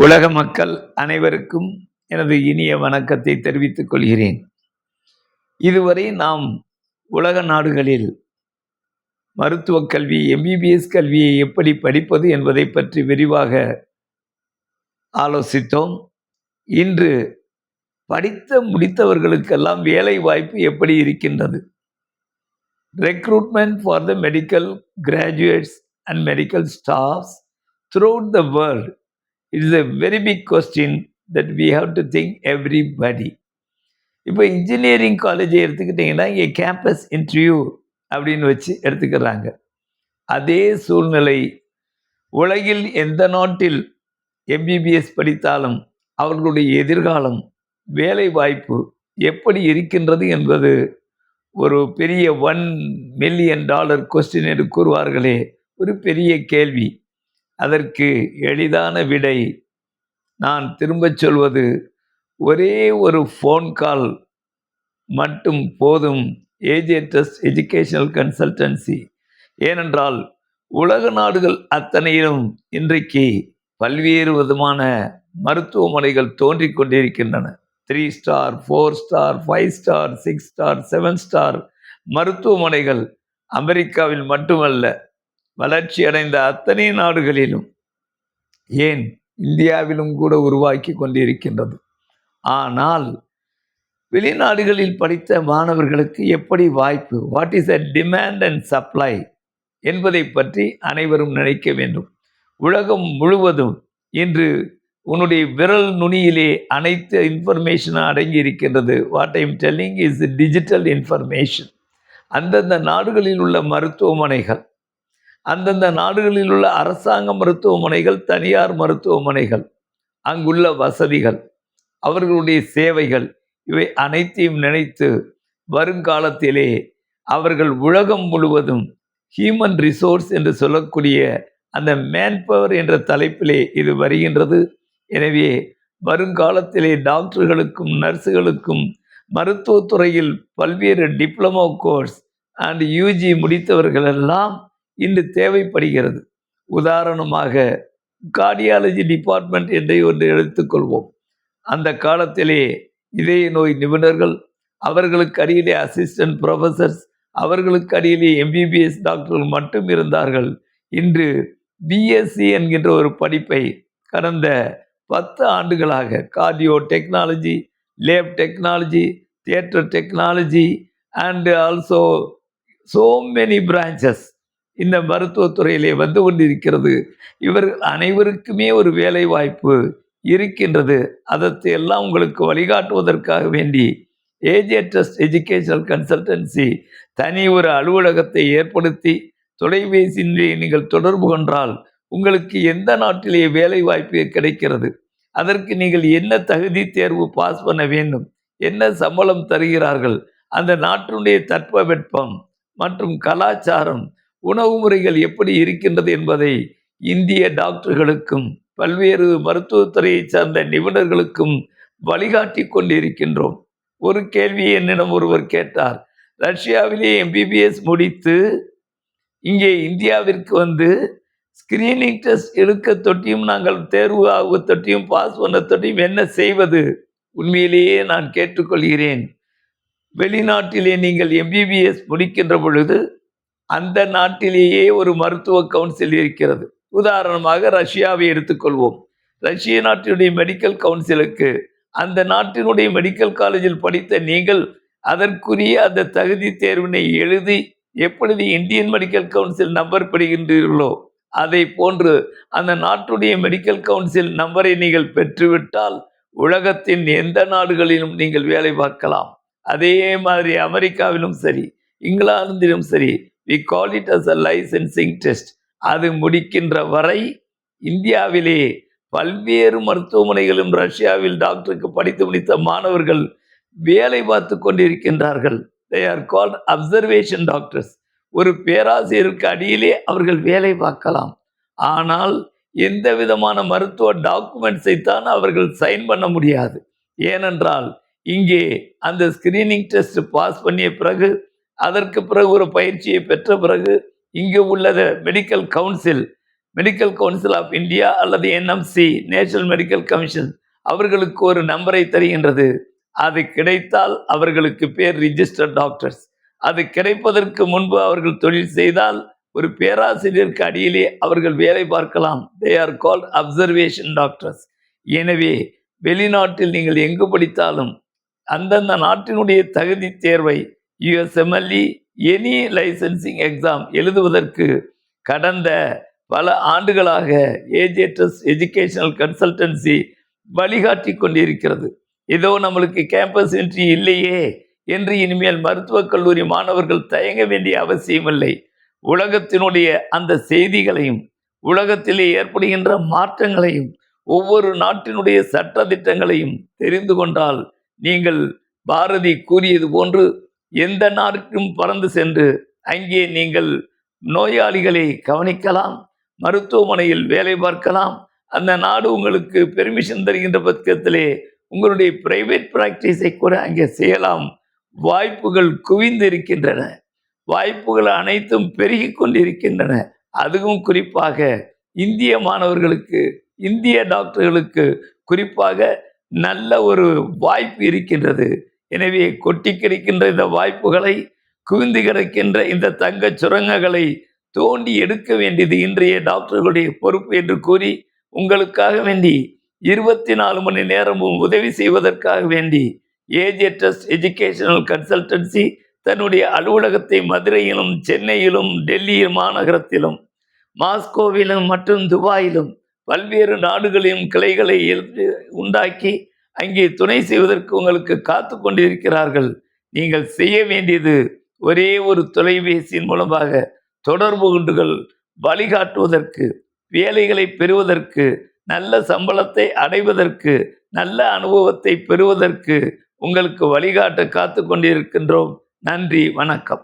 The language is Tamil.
உலக மக்கள் அனைவருக்கும் எனது இனிய வணக்கத்தை தெரிவித்துக் கொள்கிறேன். இதுவரை நாம் உலக நாடுகளில் மருத்துவக் கல்வி, எம்பிபிஎஸ் கல்வியை எப்படி படிப்பது என்பதை பற்றி விரிவாக ஆலோசித்தோம். இன்று முடித்தவர்களுக்கெல்லாம் வேலை வாய்ப்பு எப்படி இருக்கின்றது? Recruitment for the medical graduates and medical staffs throughout the world. It is a very big question that we have to think everybody. இப்போ இன்ஜினியரிங் காலேஜை எடுத்துக்கிட்டிங்கன்னா இங்கே கேம்பஸ் இன்டர்வியூ அப்படின்னு வச்சு எடுத்துக்கிறாங்க. அதே சூழ்நிலை உலகில் எந்த நாட்டில் எம்பிபிஎஸ் படித்தாலும் அவர்களுடைய எதிர்காலம் வேலை வாய்ப்பு எப்படி இருக்கின்றது என்பது ஒரு பெரிய $1 மில்லியன் கொஸ்டின் என்று கூறுவார்களே, ஒரு பெரிய கேள்வி. அதற்கு எளிதான விடை நான் திரும்பச் சொல்வது ஒரே ஒரு ஃபோன் கால் மட்டும் போதும். ஏஜேட்டஸ் எஜுகேஷனல் கன்சல்டன்சி. ஏனென்றால் உலக நாடுகள் அத்தனையிலும் இன்றைக்கு பல்வேறு விதமான மருத்துவமனைகள் தோன்றிக் கொண்டிருக்கின்றன. 3 star, 4 star, 5 star, 6 star, 7 star மருத்துவமனைகள் அமெரிக்காவில் மட்டுமல்ல, வளர்ச்சி அடைந்த அத்தனை நாடுகளிலும், ஏன் இந்தியாவிலும் கூட உருவாக்கி கொண்டிருக்கின்றது. ஆனால் வெளிநாடுகளில் படித்த மாணவர்களுக்கு எப்படி வாய்ப்பு, what is a demand and supply என்பதை பற்றி அனைவரும் நினைக்க வேண்டும். உலகம் முழுவதும் இன்று உன்னுடைய விரல் நுனியிலே அனைத்து இன்ஃபர்மேஷனும் அடங்கி இருக்கின்றது. What I am telling is digital information. அந்தந்த நாடுகளில் உள்ள மருத்துவமனைகள், அந்தந்த நாடுகளில் உள்ள அரசாங்க மருத்துவமனைகள், தனியார் மருத்துவமனைகள், அங்குள்ள வசதிகள், அவர்களுடைய சேவைகள், இவை அனைத்தையும் நினைத்து வருங்காலத்திலே அவர்கள் உலகம் முழுவதும் ஹியூமன் ரிசோர்ஸ் என்று சொல்லக்கூடிய அந்த மேன்பவர் என்ற தலைப்பிலே இது வருகின்றது. எனவே வருங்காலத்திலே டாக்டர்களுக்கும் நர்ஸுகளுக்கும் மருத்துவத்துறையில் பல்வேறு டிப்ளமோ கோர்ஸ் அண்ட் யூஜி முடித்தவர்களெல்லாம் இன்று தேவைப்படுகிறது. உதாரணமாக கார்டியாலஜி டிபார்ட்மெண்ட் என்று ஒன்று எடுத்துக்கொள்வோம். அந்த காலத்திலே இதய நோய் நிபுணர்கள், அவர்களுக்கு அடியிலே அசிஸ்டன்ட் ப்ரொஃபஸர்ஸ், அவர்களுக்கு அடியிலே எம்பிபிஎஸ் டாக்டர்கள் மட்டும் இருந்தார்கள். இன்று பிஎஸ்சி என்கின்ற ஒரு படிப்பை கடந்த 10 ஆண்டுகளாக cardio technology, lab technology, theatre technology and also so many branches இந்த மருத்துவத்துறையிலே வந்து கொண்டிருக்கிறது. இவர் அனைவருக்குமே ஒரு வேலை வாய்ப்பு இருக்கின்றது. அதற்கு எல்லாம் உங்களுக்கு வழிகாட்டுவதற்காக வேண்டி ஏஜேட்டஸ் எஜுகேஷனல் கன்சல்டன்சி தனி ஒரு அலுவலகத்தை ஏற்படுத்தி தொலைபேசியிலே நீங்கள் தொடர்பு கொண்டால் உங்களுக்கு எந்த நாட்டிலே வேலை வாய்ப்பு கிடைக்கிறது, அதற்கு நீங்கள் என்ன தகுதி தேர்வு பாஸ் பண்ண வேண்டும், என்ன சம்பளம் தருகிறார்கள், அந்த நாட்டினுடைய தட்பவெப்பம் மற்றும் கலாச்சாரம், உணவு முறைகள் எப்படி இருக்கின்றது என்பதை இந்திய டாக்டர்களுக்கும் பல்வேறு மருத்துவத்துறையை சார்ந்த நிபுணர்களுக்கும் வழிகாட்டி கொண்டிருக்கின்றோம். ஒரு கேள்வி என்னிடம் ஒருவர் கேட்டார், ரஷ்யாவிலே எம்பிபிஎஸ் முடித்து இங்கே இந்தியாவிற்கு வந்து ஸ்கிரீனிங் டெஸ்ட் எடுக்க தொட்டியும் நாங்கள் தேர்வு ஆக தொட்டியும் பாஸ் பண்ண தொட்டியும் என்ன செய்வது? உண்மையிலேயே நான் கேட்டுக்கொள்கிறேன், வெளிநாட்டிலே நீங்கள் எம்பிபிஎஸ் முடிக்கின்ற பொழுது அந்த நாட்டிலேயே ஒரு மருத்துவ கவுன்சில் இருக்கிறது. உதாரணமாக ரஷ்யாவை எடுத்துக்கொள்வோம். ரஷ்ய நாட்டினுடைய மெடிக்கல் கவுன்சிலுக்கு அந்த நாட்டினுடைய மெடிக்கல் காலேஜில் படித்த நீங்கள் அதற்குரிய அந்த தகுதி தேர்வினை எழுதி எப்பொழுது இந்தியன் மெடிக்கல் கவுன்சில் நம்பர் பெறுகின்றீர்களோ அதை போன்று அந்த நாட்டுடைய மெடிக்கல் கவுன்சில் நம்பரை நீங்கள் பெற்றுவிட்டால் உலகத்தின் எந்த நாடுகளிலும் நீங்கள் வேலை பார்க்கலாம். அதே மாதிரி அமெரிக்காவிலும் சரி, இங்கிலாந்திலும் சரி, we call it as a licensing test. அது முடிக்கின்ற வரை இந்தியாவிலே பல்வேறு மருத்துவமனைகளும் ரஷ்யாவில் டாக்டருக்கு படித்து முடித்த மாணவர்கள் வேலை பார்த்து கொண்டிருக்கின்றார்கள். they are called observation doctors. ஒரு பேராசிரியருக்கு அடியிலே அவர்கள் வேலை பார்க்கலாம். ஆனால் எந்த விதமான மருத்துவ டாக்குமெண்ட்ஸை தான் அவர்கள் சைன் பண்ண முடியாது. ஏனென்றால் இங்கே அந்த ஸ்கிரீனிங் டெஸ்ட் பாஸ் பண்ணிய பிறகு, அதற்கு பிறகு ஒரு பயிற்சியை பெற்ற பிறகு இங்கே உள்ளத medical council medical council of India அல்லது என்எம்சி, நேஷனல் மெடிக்கல் கமிஷன் அவர்களுக்கு ஒரு நம்பரை தருகின்றது. அது கிடைத்தால் அவர்களுக்கு பேர் ரிஜிஸ்டர்ட் டாக்டர்ஸ். அது கிடைப்பதற்கு முன்பு அவர்கள் தொழில் செய்தால் ஒரு பேராசிரியருக்கு அடியிலே அவர்கள் வேலை பார்க்கலாம். They are called observation doctors. எனவே வெளிநாட்டில் நீங்கள் எங்கு படித்தாலும் அந்தந்த நாட்டினுடைய தகுதி தேர்வை யுஎஸ்எம்எல்இ எனி லைசன்சிங் எக்ஸாம் எழுதுவதற்கு கடந்த பல ஆண்டுகளாக ஏஜேட்டஸ் எஜுகேஷனல் கன்சல்டன்சி வழிகாட்டி கொண்டிருக்கிறது. ஏதோ நம்மளுக்கு கேம்பஸ் என்ட்ரி இல்லையே என்று இனிமேல் மருத்துவக் கல்லூரி மாணவர்கள் தயங்க வேண்டிய அவசியமில்லை. உலகத்தினுடைய அந்த செய்திகளையும் உலகத்திலே ஏற்படுகின்ற மாற்றங்களையும் ஒவ்வொரு நாட்டினுடைய சட்ட திட்டங்களையும் தெரிந்து கொண்டால் நீங்கள் பாரதி கூறியது போன்று எந்த நாட்டிற்கும் பறந்து சென்று அங்கே நீங்கள் நோயாளிகளை கவனிக்கலாம், மருத்துவமனையில் வேலை பார்க்கலாம். அந்த நாடு உங்களுக்கு பெர்மிஷன் தருகின்ற பட்சத்திலே உங்களுடைய பிரைவேட் பிராக்டிஸை கூட அங்கே செய்யலாம். வாய்ப்புகள் குவிந்து இருக்கின்றன. வாய்ப்புகள் அனைத்தும் பெருகி கொண்டிருக்கின்றன. அதுவும் குறிப்பாக இந்திய மாணவர்களுக்கு, இந்திய டாக்டர்களுக்கு குறிப்பாக நல்ல ஒரு வாய்ப்பு இருக்கின்றது. எனவே கொட்டி கிடைக்கின்ற இந்த வாய்ப்புகளை, குவிந்து கிடக்கின்ற இந்த தங்க சுரங்கங்களை தோண்டி எடுக்க வேண்டியது இன்றைய டாக்டர்களுடைய பொறுப்பு என்று கூறி, உங்களுக்காக வேண்டி 24 மணி நேரமும் உதவி செய்வதற்காக வேண்டி ஏஜேட்டஸ் எஜுகேஷனல் கன்சல்டன்சி தன்னுடைய அலுவலகத்தை மதுரையிலும், சென்னையிலும், டெல்லி மாநகரத்திலும், மாஸ்கோவிலும் மற்றும் துபாயிலும் பல்வேறு நாடுகளிலும் கிளைகளை உண்டாக்கி அங்கே துணை செய்வதற்கு உங்களுக்கு காத்து கொண்டிருக்கிறார்கள். நீங்கள் செய்ய வேண்டியது ஒரே ஒரு தொலைபேசியின் மூலமாக தொடர்பு கொண்டுகள் வழிகாட்டுவதற்கு, வேலைகளை பெறுவதற்கு, நல்ல சம்பளத்தை அடைவதற்கு, நல்ல அனுபவத்தை பெறுவதற்கு உங்களுக்கு வழிகாட்ட காத்து கொண்டிருக்கின்றோம். நன்றி, வணக்கம்.